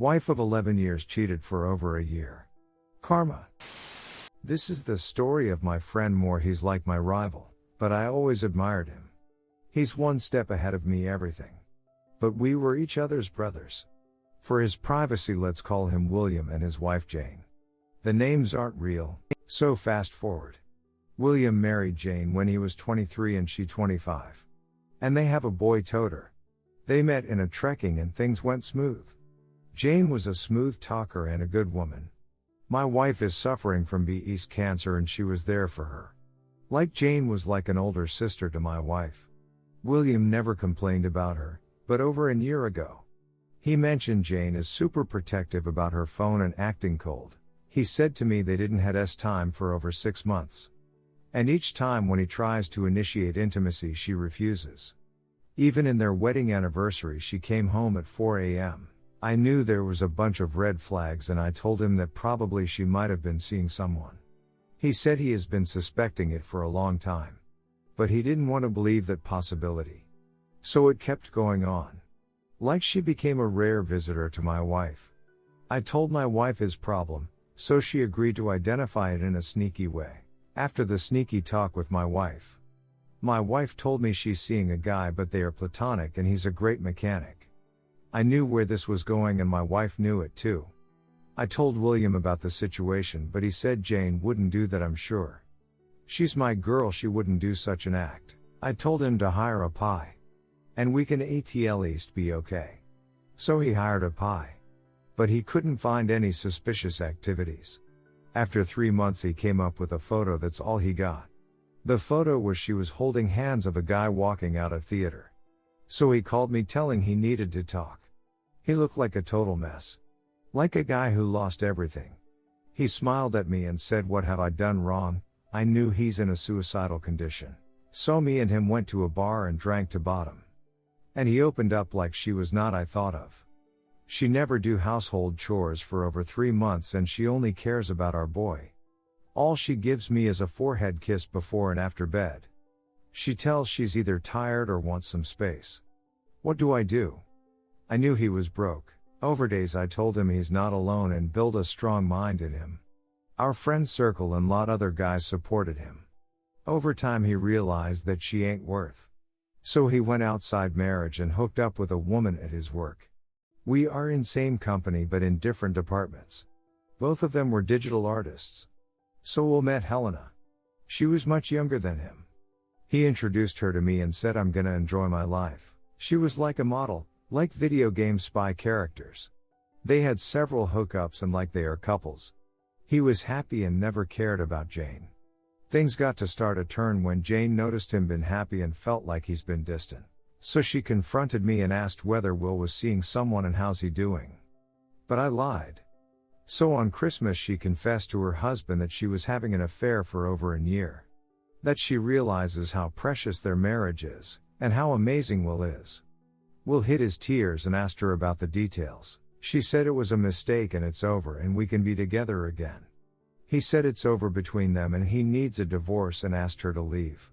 Wife of 11 years cheated for over a year. Karma. This is the story of my friend Moore. He's like my rival, but I always admired him. He's one step ahead of me everything. But we were each other's brothers. For his privacy, let's call him William and his wife Jane. The names aren't real, so fast forward. William married Jane when he was 23 and she 25. And they have a boy Toter. They met in a trekking and things went smooth. Jane was a smooth talker and a good woman. My wife is suffering from breast cancer and she was there for her. Like Jane was like an older sister to my wife. William never complained about her, but over a year ago, he mentioned Jane is super protective about her phone and acting cold. He said to me they didn't had time for over 6 months. And each time when he tries to initiate intimacy she refuses. Even in their wedding anniversary she came home at 4 a.m. I knew there was a bunch of red flags and I told him that probably she might have been seeing someone. He said he has been suspecting it for a long time. But he didn't want to believe that possibility. So it kept going on. Like she became a rare visitor to my wife. I told my wife his problem, so she agreed to identify it in a sneaky way. After the sneaky talk with my wife told me she's seeing a guy but they are platonic and he's a great mechanic. I knew where this was going and my wife knew it too. I told William about the situation but he said Jane wouldn't do that, I'm sure. She's my girl, she wouldn't do such an act. I told him to hire a pie. And we can at least be okay. So he hired a pie. But he couldn't find any suspicious activities. After 3 months he came up with a photo that's all he got. The photo was she was holding hands of a guy walking out of theater. So he called me telling he needed to talk. He looked like a total mess. Like a guy who lost everything. He smiled at me and said, "What have I done wrong?" I knew he's in a suicidal condition. So me and him went to a bar and drank to bottom. And he opened up like she was not I thought of. She never do household chores for over 3 months and she only cares about our boy. All she gives me is a forehead kiss before and after bed. She tells she's either tired or wants some space. What do I do? I knew he was broke. Over days I told him he's not alone and build a strong mind in him. Our friend circle and lot other guys supported him. Over time he realized that she ain't worth. So he went outside marriage and hooked up with a woman at his work. We are in same company but in different departments. Both of them were digital artists. So we met Helena. She was much younger than him. He introduced her to me and said I'm gonna enjoy my life. She was like a model, like video game spy characters. They had several hookups and like they are couples. He was happy and never cared about Jane. Things got to start a turn when Jane noticed him been happy and felt like he's been distant. So she confronted me and asked whether Will was seeing someone and how's he doing. But I lied. So on Christmas she confessed to her husband that she was having an affair for over a year. That she realizes how precious their marriage is, and how amazing Will is. Will hid his tears and asked her about the details. She said it was a mistake and it's over and we can be together again. He said it's over between them and he needs a divorce and asked her to leave.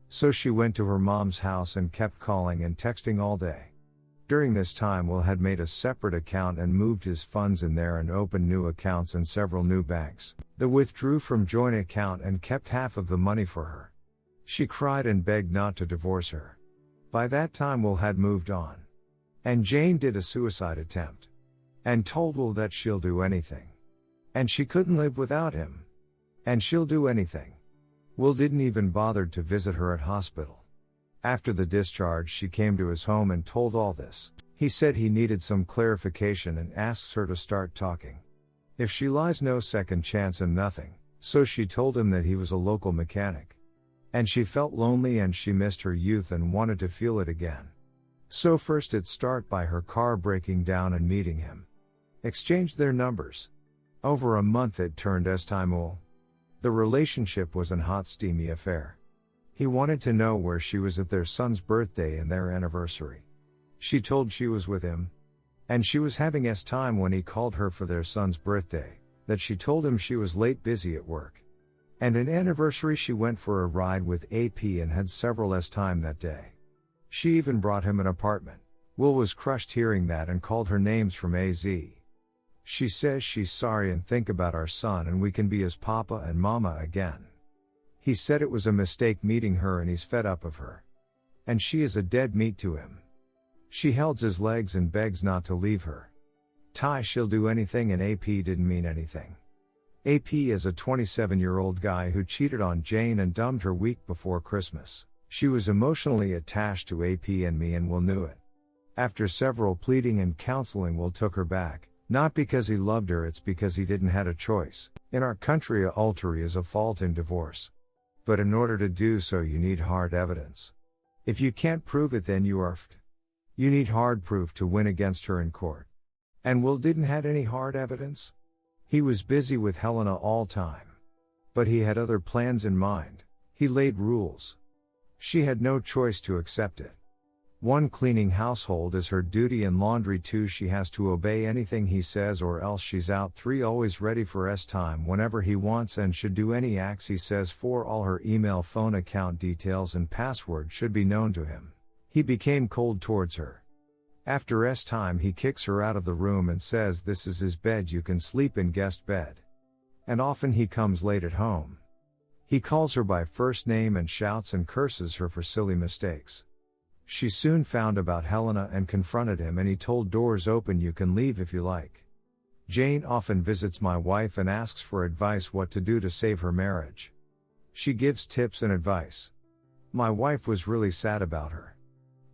So she went to her mom's house and kept calling and texting all day. During this time Will had made a separate account and moved his funds in there and opened new accounts in several new banks. They withdrew from joint account and kept half of the money for her. She cried and begged not to divorce her. By that time Will had moved on. And Jane did a suicide attempt. And told Will that she'll do anything. And she couldn't live without him. And she'll do anything. Will didn't even bother to visit her at hospital. After the discharge she came to his home and told all this. He said he needed some clarification and asks her to start talking. If she lies, no second chance and nothing. So she told him that he was a local mechanic. And she felt lonely and she missed her youth and wanted to feel it again. So first it start by her car breaking down and meeting him. Exchanged their numbers. Over a month it turned estimul. The relationship was an hot steamy affair. He wanted to know where she was at their son's birthday and their anniversary. She told she was with him. And she was having time when he called her for their son's birthday, that she told him she was late busy at work. And an anniversary she went for a ride with AP and had several time that day. She even brought him an apartment. Will was crushed hearing that and called her names from AZ. She says she's sorry and think about our son and we can be his papa and mama again. He said it was a mistake meeting her and he's fed up of her. And she is a dead meat to him. She holds his legs and begs not to leave her. She'll do anything, and AP didn't mean anything. AP is a 27-year-old guy who cheated on Jane and dumped her week before Christmas. She was emotionally attached to AP and me and Will knew it. After several pleading and counseling, Will took her back, not because he loved her, it's because he didn't have a choice. In our country, adultery is a fault in divorce. But in order to do so you need hard evidence. If you can't prove it, then you are f***ed. You need hard proof to win against her in court. And Will didn't have any hard evidence. He was busy with Helena all time. But he had other plans in mind. He laid rules. She had no choice to accept it. 1. Cleaning household is her duty, and laundry. 2. She has to obey anything he says or else she's out. 3. Always ready for time whenever he wants and should do any acts he says. 4. All her email, phone account details and password should be known to him. He became cold towards her. After time he kicks her out of the room and says this is his bed, you can sleep in guest bed. And often he comes late at home. He calls her by first name and shouts and curses her for silly mistakes. She soon found about Helena and confronted him, and he told doors open, you can leave if you like. Jane often visits my wife and asks for advice what to do to save her marriage. She gives tips and advice. My wife was really sad about her.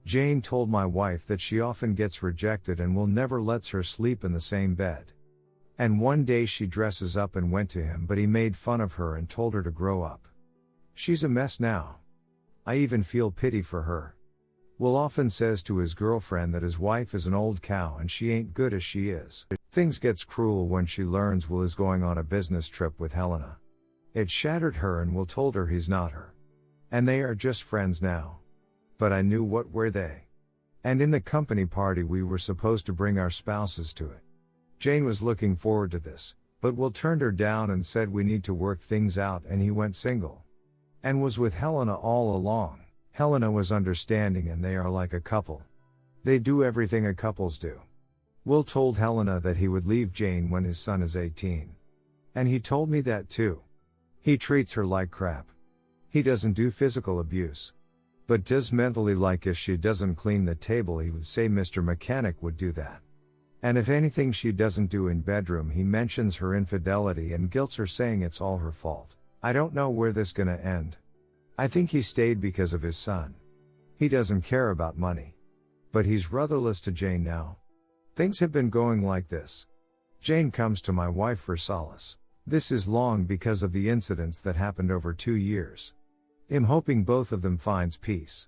Jane told my wife that she often gets rejected and Will never lets her sleep in the same bed. And one day she dresses up and went to him, but he made fun of her and told her to grow up. She's a mess now. I even feel pity for her. Will often says to his girlfriend that his wife is an old cow and she ain't good as she is. Things gets cruel when she learns Will is going on a business trip with Helena. It shattered her, and Will told her he's not her. And they are just friends now. But I knew what were they. And in the company party we were supposed to bring our spouses to it. Jane was looking forward to this, but Will turned her down and said we need to work things out, and he went single. And was with Helena all along. Helena was understanding and they are like a couple. They do everything a couples do. Will told Helena that he would leave Jane when his son is 18. And he told me that too. He treats her like crap. He doesn't do physical abuse. But does mentally, like if she doesn't clean the table he would say Mr. Mechanic would do that. And if anything she doesn't do in bedroom he mentions her infidelity and guilts her, saying it's all her fault. I don't know where this gonna end. I think he stayed because of his son. He doesn't care about money. But he's rudderless to Jane now. Things have been going like this. Jane comes to my wife for solace. This is long because of the incidents that happened over 2 years. I'm hoping both of them finds peace.